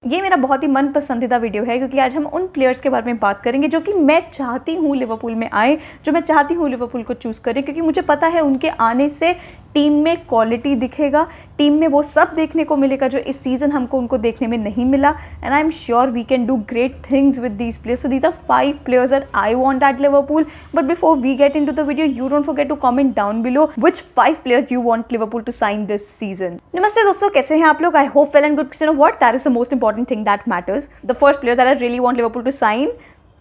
ये मेरा बहुत ही मन पसंदीदा वीडियो है क्योंकि आज हम उन प्लेयर्स के बारे में बात करेंगे जो कि मैं चाहती हूँ लिवरपूल में आए, जो मैं चाहती हूँ लिवरपूल को चूज़ करें, क्योंकि मुझे पता है उनके आने से टीम में क्वालिटी दिखेगा, टीम में वो सब देखने को मिलेगा जो इस सीज़न हमको उनको देखने में नहीं मिला। And I am sure we can do great things with these players. So these are 5 players that I want at Liverpool. But before we get into the video, you don't forget to comment down below which 5 players you want Liverpool to sign this season. नमस्ते दोस्तों, कैसे हैं आप लोग? I hope well and good. You know what? That is the most important thing that matters. The first player that I really want Liverpool to sign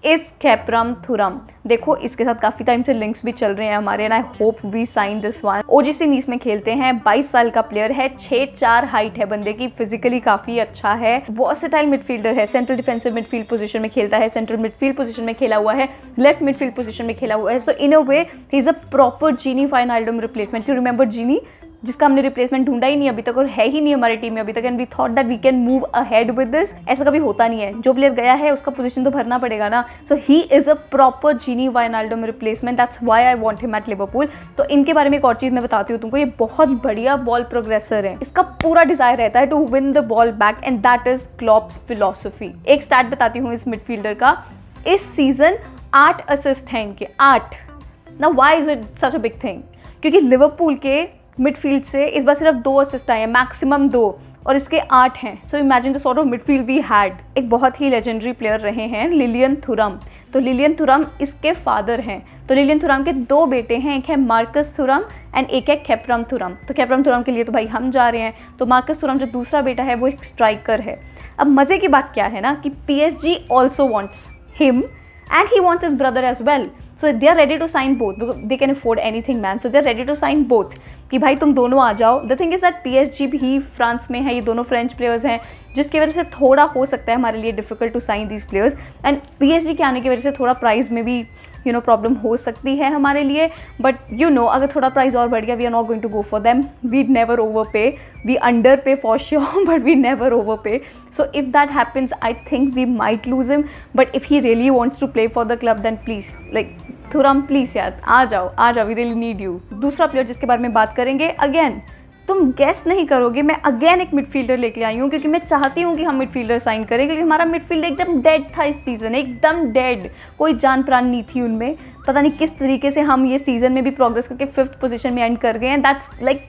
is Khephren Thuram. देखो इसके साथ काफ़ी टाइम से लिंक्स भी चल रहे हैं हमारे, and I hope we sign this one. OGC Nice में खेलते हैं, 22 साल का प्लेयर है, 6'4" हाइट है बंदे की, फिजिकली काफ़ी अच्छा है, वर्सेटाइल मिडफील्डर है, सेंट्रल डिफेंसिव मिडफील्ड पोजीशन में खेलता है, सेंट्रल मिडफील्ड पोजीशन में खेला हुआ है, लेफ्ट मिडफील्ड पोजीशन में खेला हुआ है। So in a way he is a proper Gini Wijnaldum replacement. You remember Gini, जिसका हमने रिप्लेसमेंट ढूंढा ही नहीं अभी तक और है ही नहीं हमारी टीम में अभी तक, and we thought that we can move ahead with this. ऐसा कभी होता नहीं है, जो प्लेयर गया है उसका पोजीशन तो भरना पड़ेगा ना। So he is a proper Gini Wijnaldum replacement, that's why I want him at Liverpool. तो इनके बारे में एक और चीज़ मैं बताती हूँ तुमको, ये बहुत बढ़िया बॉल प्रोग्रेसर है, इसका पूरा डिजायर रहता है to win the ball back, and that is Klopp's philosophy. एक स्टैट बताती हूँ इस मिडफील्डर का, इस सीजन 8 असिस्ट हैं इनके, 8। Now why is it such a big thing? क्योंकि लिवरपूल के मिडफील्ड से इस बार सिर्फ 2 असिस्ट आए हैं, मैक्सिमम 2, और इसके 8 हैं। So imagine the sort of midfield we had. एक बहुत ही लेजेंडरी प्लेयर रहे हैं लिलियन थुरम। तो लिलियन थुरम इसके फादर हैं। तो लिलियन थुरम के 2 बेटे हैं, एक है मार्कस थुरम एंड एक है कैपरम थुरम। तो कैपरम थुरम के लिए तो भाई हम जा रहे हैं। तो मार्कस थुरम जो दूसरा बेटा है वो एक स्ट्राइकर है। अब मज़े की बात क्या है ना कि PSG also wants him and he wants his brother as well. So they are ready to sign both. They can afford anything, man. So they are ready to sign both. कि भाई तुम दोनों आ जाओ। The thing is that PSG भी France में है, ये दोनों फ्रेंच प्लेयर्स हैं, जिसकी वजह से थोड़ा हो सकता है हमारे लिए difficult to sign these players. And PSG के आने की वजह से थोड़ा प्राइस में भी प्रॉब्लम हो सकती है हमारे लिए। बट अगर थोड़ा प्राइस और बढ़ गया, we are not going to go for them. We never overpay, we underpay for sure, but we never overpay. So if that happens I think we might lose him, but if he really wants to play for the club then please Thuram please यार आ जाओ, we really need you. दूसरा player जिसके बारे में बात करेंगे, again तुम गेस नहीं करोगे, मैं अगेन एक मिडफील्डर लेके आई हूँ क्योंकि मैं चाहती हूँ कि हम मिडफील्डर साइन करें, क्योंकि हमारा मिडफील्ड एकदम डेड था इस सीज़न, एकदम डेड, कोई जान प्राण नहीं थी उनमें। पता नहीं किस तरीके से हम ये सीज़न में भी प्रोग्रेस करके 5th पोजीशन में एंड कर गए हैं। That's like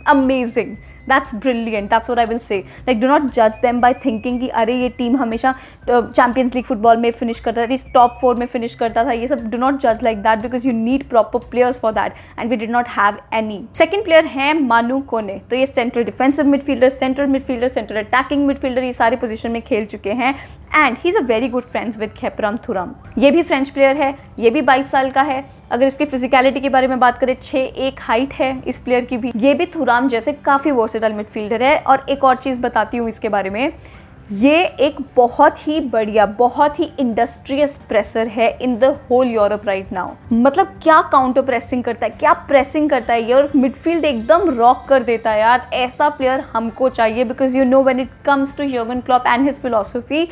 amazing, that's brilliant, that's what I will say. Like do not judge them by thinking कि अरे ये टीम हमेशा चैम्पियंस लीग फुटबॉल में फिनिश करता था, इस टॉप 4 में फिनिश करता था, ये सब do not judge like that because you need proper players for that and we did not have any. Second player है मानू कोने। तो ये central defensive midfielder, central attacking midfielder, ये सारे पोजीशन में खेल चुके हैं, and he is a very good friends with Kephren Thuram. ये भी फ्रेंच प्लेयर है, ये भी 22 साल का है। अगर इसकी फिजिकलिटी के बारे में बात करें, 6'1" हाइट है इस प्लेयर की भी। ये भी थुराम जैसे काफ़ी वर्सेटाइल मिडफील्डर है। और एक और चीज़ बताती हूँ इसके बारे में, ये एक बहुत ही बढ़िया, बहुत ही इंडस्ट्रियस प्रेसर है in the whole Europe right now. मतलब क्या काउंटर प्रेसिंग करता है, क्या प्रेसिंग करता है ये, और मिडफील्ड एकदम रॉक कर देता है यार। ऐसा प्लेयर हमको चाहिए because when it comes to Jurgen Klopp and his philosophy,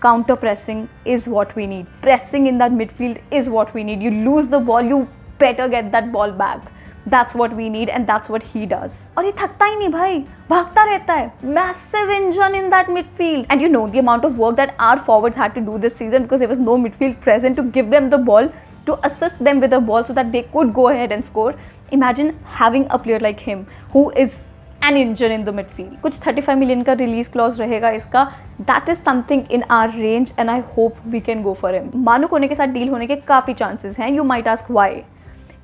counter pressing is what we need. Pressing in that midfield is what we need. You lose the ball, you better get that ball back. That's what we need and that's what he does. और ये थकता ही नहीं भाई, भागता रहता है। Massive engine in that midfield. And the amount of work that our forwards had to do this season because there was no midfield present to give them the ball, to assist them with the ball so that they could go ahead and score. Imagine having a player like him who is an engine in the midfield. कुछ 35 million का release clause रहेगा इसका। That is something in our range and I hope we can go for him. Manu Kone के साथ deal होने के काफ़ी chances हैं। You might ask why?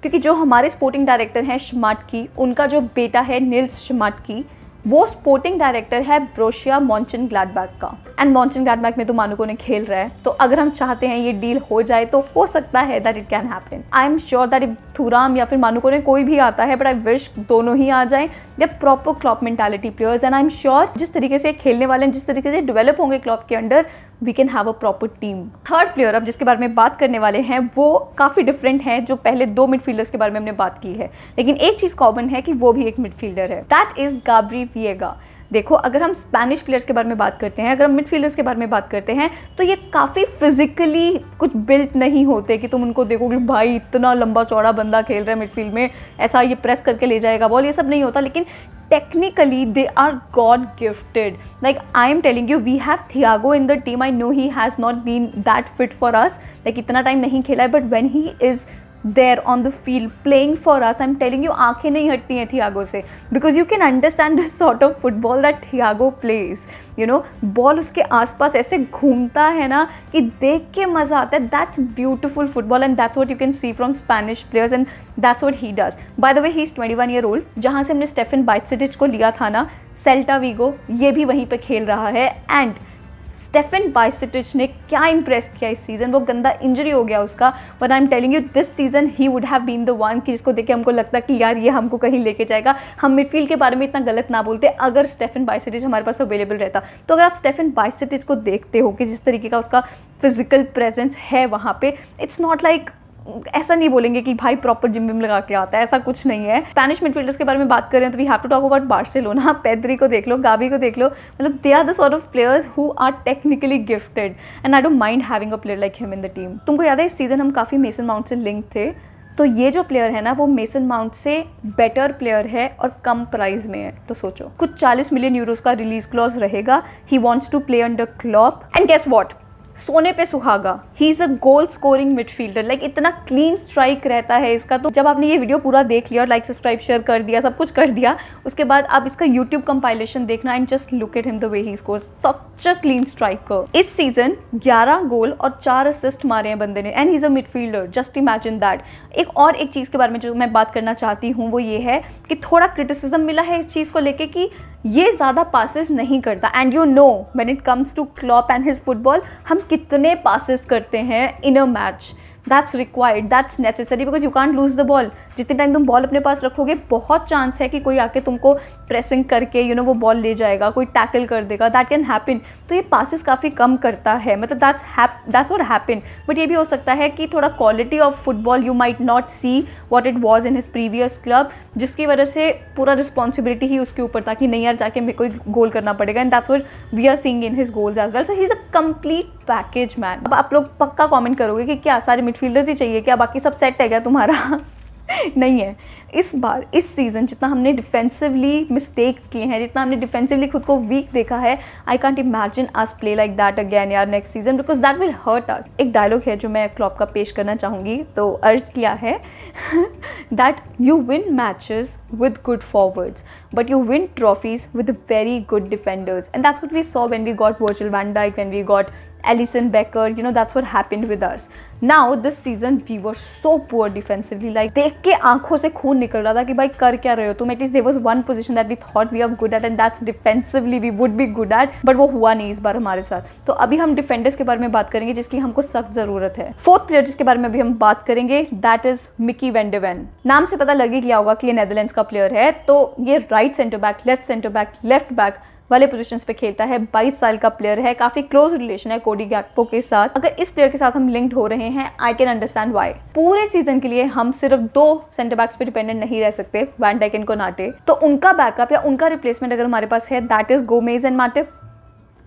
क्योंकि जो हमारे स्पोर्टिंग डायरेक्टर हैं शिमाटकी, उनका जो बेटा है निल्स शिमाटकी, वो स्पोर्टिंग डायरेक्टर है ब्रोशिया मॉन्चेनग्लाडबाख का, एंड मॉन्चेनग्लाडबाख में तो मानू कोने खेल रहा है। तो अगर हम चाहते हैं ये डील हो जाए तो हो सकता है that it can happen. I am sure that if Thuram या फिर मानू कोने कोई भी आता है, बट आई विश दोनों ही आ जाएं। They proper Klopp mentality players and I am sure जिस तरीके से खेलने वाले हैं, जिस तरीके से डेवलप होंगे क्लॉप के अंडर, we can have a proper team. Third player अब जिसके बारे में बात करने वाले हैं वो काफ़ी डिफरेंट है जो पहले 2 मिडफील्डर्स के बारे में हमने बात की है, लेकिन एक चीज़ कॉमन है कि वो भी एक मिडफील्डर है। That is Gabri Veiga. देखो अगर हम स्पेनिश प्लेयर्स के बारे में बात करते हैं, अगर हम मिडफील्डर्स के बारे में बात करते हैं, तो ये काफ़ी फिजिकली कुछ बिल्ट नहीं होते कि तुम उनको देखो कि भाई इतना लंबा चौड़ा बंदा खेल रहा है मिडफील्ड में, ऐसा ये प्रेस करके ले जाएगा बॉल, ये सब नहीं होता। लेकिन technically they are God gifted. Like I am telling you, we have Thiago in the team. I know he has not been that fit for us, like इतना टाइम नहीं खेला है, but when he is there on the field playing for us, I'm telling you आंखें नहीं हटती हैं Thiago से, because you can understand this sort of football that Thiago plays. You know, ball उसके आसपास ऐसे घूमता है ना कि देख के मज़ा आता है. That's beautiful football and that's what you can see from Spanish players and that's what he does. By the way, he's 21 year old. जहाँ से हमने स्टेफन बाइटसिटिच को लिया था ना, सेल्टा वीगो, ये भी वहीं पे खेल रहा है. एंड स्टेफन बाइटसिटिच ने क्या इंप्रेस किया इस सीज़न. वो गंदा इंजरी हो गया उसका, but I am telling you this season he would have been the one कि जिसको देख के हमको लगता कि यार ये हमको कहीं लेके जाएगा. हम मिडफील्ड के बारे में इतना गलत ना बोलते अगर स्टेफन बाइटसिटिच हमारे पास अवेलेबल रहता. तो अगर आप स्टेफन बाइटसिटिच को देखते हो कि जिस तरीके का उसका फिजिकल प्रेजेंस है वहाँ पे, इट्स नॉट लाइक, ऐसा नहीं बोलेंगे कि भाई प्रॉपर जिम विम लगा के आता है, ऐसा कुछ नहीं है. स्पेनिश मिडफील्डर्स के बारे में बात करें तो we have to talk about Barcelona. Pedri को देख लो, गावी को देख लो, मतलब they are the sort of players who are technically gifted and I don't mind having a player like him in the team. तुमको याद है इस सीजन हम काफ़ी मेसन माउंट से लिंक थे, तो ये जो प्लेयर है ना वो मेसन माउंट से बेटर प्लेयर है और कम प्राइस में है. तो सोचो, कुछ 40 मिलियन यूरोज का रिलीज क्लॉज रहेगा. He wants to play under Klopp and guess what, सोने पे सुहागा. He is a goal scoring midfielder. Like इतना क्लीन स्ट्राइक रहता है इसका. तो जब आपने ये वीडियो पूरा देख लिया और लाइक सब्सक्राइब शेयर कर दिया, सब कुछ कर दिया, उसके बाद आप इसका यूट्यूब कंपाइलेशन देखना and just look at him the way he scores. Such a clean striker. इस सीजन 11 गोल और 4 असिस्ट मारे हैं बंदे ने and he is a midfielder. Just imagine that. एक चीज़ के बारे में जो मैं बात करना चाहती हूँ वो ये है कि थोड़ा क्रिटिसिज्म मिला है इस चीज़ को लेके कि ये ज़्यादा पासेस नहीं करता. And you know when it comes to Klopp and his football, हम कितने पासेस करते हैं in a match. That's required, that's necessary, because you can't lose the ball. जितने टाइम तुम बॉल अपने पास रखोगे बहुत चांस है कि कोई आके तुमको प्रेसिंग करके वो बॉल ले जाएगा, कोई टैकल कर देगा. That can happen. तो ये पासेस काफ़ी कम करता है, मतलब दैट्स व्हाट हैपन. बट ये भी हो सकता है कि थोड़ा quality of football you might not see what it was in his previous club, जिसकी वजह से पूरा रिस्पॉन्सिबिलिटी ही उसके ऊपर था कि नहीं यार जाके मेरे को गोल करना पड़ेगा. And that's what we are seeing in his goals as well. So he is a complete package man. अब आप लोग पक्का कमेंट करोगे कि क्या सारे मिडफील्डर्स ही चाहिए, क्या बाकी सब सेट है क्या तुम्हारा? नहीं है. इस बार इस सीज़न जितना हमने डिफेंसिवली मिस्टेक्स किए हैं, जितना हमने डिफेंसिवली खुद को वीक देखा है, I can't imagine us play like that again यार next season, because that will hurt us. एक डायलॉग है जो मैं क्लॉप का पेश करना चाहूँगी, तो अर्ज किया है that you win matches with good forwards but you win trophies with very good defenders. And that's what we saw when we got Virgil van Dijk, when we got Alisson Becker, that's what happened with us. Now this season we were so poor defensively, like देख के आंखों से खून निकल रहा था कि भाई कर क्या रहे हो तुम. At least there was one position that we thought we are good at and that's defensively we would be good at, but वो हुआ नहीं इस बार हमारे साथ. तो अभी हम डिफेंडर्स के बारे में बात करेंगे जिसकी हमको सख्त ज़रूरत है. फोर्थ प्लेयर जिसके बारे में अभी हम बात करेंगे that is Micky van de Ven. नाम से पता लग ही गया होगा कि ये नेदरलैंड्स का प्लेयर है. तो ये right centre back, left back वाले पोजीशंस पे खेलता है. 22 साल का प्लेयर है. काफ़ी क्लोज रिलेशन है कोडी गैक्पो के साथ. अगर इस प्लेयर के साथ हम लिंक्ड हो रहे हैं, आई कैन अंडरस्टैंड वाई. पूरे सीजन के लिए हम सिर्फ 2 सेंटर बैक्स पे डिपेंडेंट नहीं रह सकते, वैन डाइक एंड कोनाटे. तो उनका बैकअप या उनका रिप्लेसमेंट अगर हमारे पास है, दैट इज गोमेज एंड माटिप.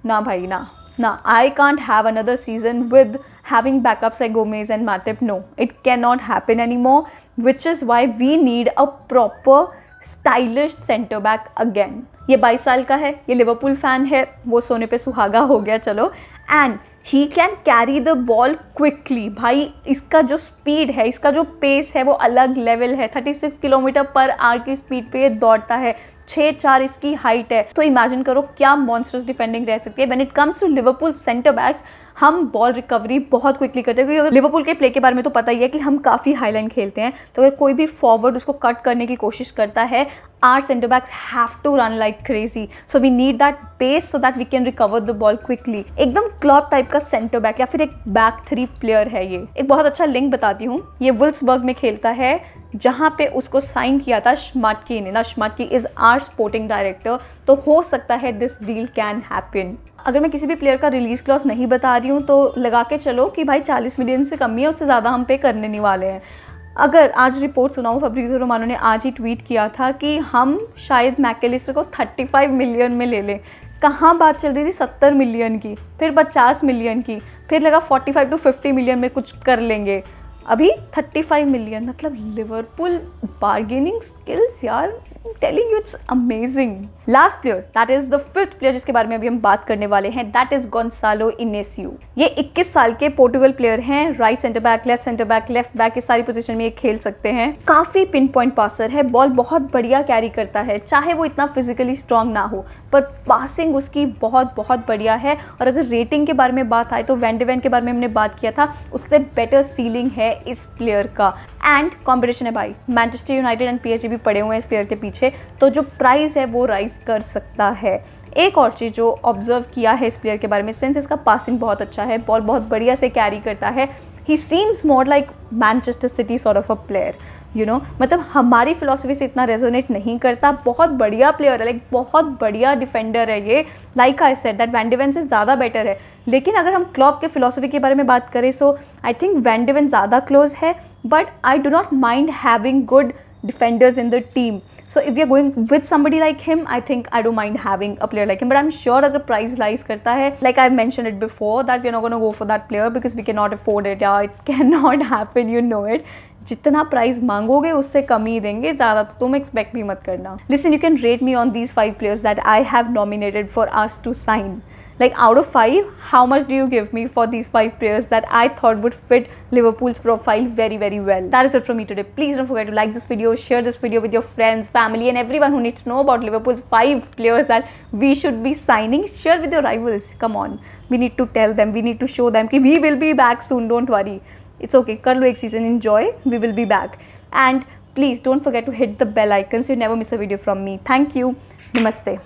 ना भाई ना, I can't have another season with having backups like Gomez and Matip. No, it cannot happen anymore, which is why we need a proper stylish center back again. ये 22 साल का है, ये Liverpool fan है, वो सोने पे सुहागा हो गया चलो. And he can carry the ball quickly. भाई इसका जो स्पीड है, इसका जो पेस है वो अलग लेवल है. 36 किलोमीटर पर आवर की स्पीड पे ये दौड़ता है. 6'4" इसकी हाइट है. तो इमेजिन करो क्या मॉन्स्टर्स डिफेंडिंग रह सकती है. When it comes to Liverpool centre backs, हम बॉल रिकवरी बहुत क्विकली करते हैं, क्योंकि लिवरपूल के प्ले के बारे में तो पता ही है कि हम काफ़ी हाई लाइन खेलते हैं. तो अगर कोई भी फॉरवर्ड उसको कट करने की कोशिश करता है, our centre backs have to run like crazy. So we need that pace so that we can recover the ball quickly. एकदम क्लॉप टाइप का सेंटर बैक या फिर एक बैक 3 प्लेयर है ये. एक बहुत अच्छा लिंक बताती हूँ. ये वुल्फ्सबर्ग में खेलता है जहाँ पे उसको साइन किया था श्माटकी ने. ना श्माटकी इज आवर स्पोर्टिंग डायरेक्टर. तो हो सकता है दिस डील कैन हैपन. अगर मैं किसी भी प्लेयर का रिलीज क्लॉज नहीं बता रही हूँ तो लगा के चलो कि भाई 40 मिलियन से कम ही है, उससे ज़्यादा हम पे करने नहीं वाले हैं. अगर आज रिपोर्ट सुनाऊँ, फब्रिज़ियो रोमानो ने आज ही ट्वीट किया था कि हम शायद मैकलिस्टर को 35 मिलियन में ले लें। कहाँ बात चल रही थी 70 मिलियन की, फिर 50 मिलियन की, फिर लगा 45 टू 50 मिलियन में कुछ कर लेंगे, अभी 35 मिलियन। मतलब लिवरपूल बार्गेनिंग स्किल्स यार, telling you it's amazing. Last player, that is the fifth player जिसके बारे में अभी हम बात करने वाले हैं, दैट इज गोंसालो इनेसियो। ये 21 साल के पोर्टुगल प्लेयर हैं। Right centre back, left centre back, left back, इस सारी पोजीशन में ये खेल सकते हैं। काफी पिन पॉइंट पासर है, बॉल बहुत बढ़िया कैरी करता है, चाहे वो इतना फिजिकली स्ट्रांग ना हो, पर पासिंग उसकी बहुत बहुत बढ़िया है। और अगर रेटिंग के बारे में बात आए तो वैन डी वेन के बारे में हमने बात किया था, उससे बेटर सीलिंग है इस प्लेयर का। एंड कॉम्पिटिशन है भाई, मैनचेस्टर यूनाइटेड एंड पीएसजी भी पड़े हुए हैं इस प्लेयर के पीछे, तो जो प्राइस है वो राइज कर सकता है। एक और चीज़ जो ऑब्जर्व किया है इस प्लेयर के बारे में, सिंस इसका पासिंग बहुत अच्छा है, बॉल बहुत बढ़िया से कैरी करता है, ही seems more like Manchester city sort of a player, you know. मतलब हमारी फिलॉसफी से इतना रेजोनेट नहीं करता। बहुत बढ़िया प्लेयर है, लाइक बहुत बढ़िया डिफेंडर है ये। Like I said that when de when से ज़्यादा बेटर है, लेकिन अगर हम क्लॉप के फिलॉसफी के बारे में बात करें, so I think van de Ven ज़्यादा क्लोज है, but I do not mind having good defenders in the team. So if we are going with somebody like him, I think I don't mind having a player like him. But I'm sure अगर price lies करता है, like I've mentioned it before, that we're not going to go for that player because we cannot afford it. Yeah, it cannot happen, you know it. जितना price मांगोगे उससे कम ही देंगे, ज़्यादा तो तुम एक्सपेक्ट भी मत करना. Listen, you can rate me on these 5 players that I have nominated for us to sign. Like out of 5, how much do you give me for these 5 players that I thought would fit Liverpool's profile very, very well? That is it from me today. Please don't forget to like this video, share this video with your friends, family and everyone who needs to know about Liverpool's 5 players that we should be signing. Share with your rivals. Come on. We need to tell them, we need to show them that we will be back soon. Don't worry. It's okay. Kar lo ek season. Enjoy. We will be back. And please don't forget to hit the bell icon so you never miss a video from me. Thank you. Namaste.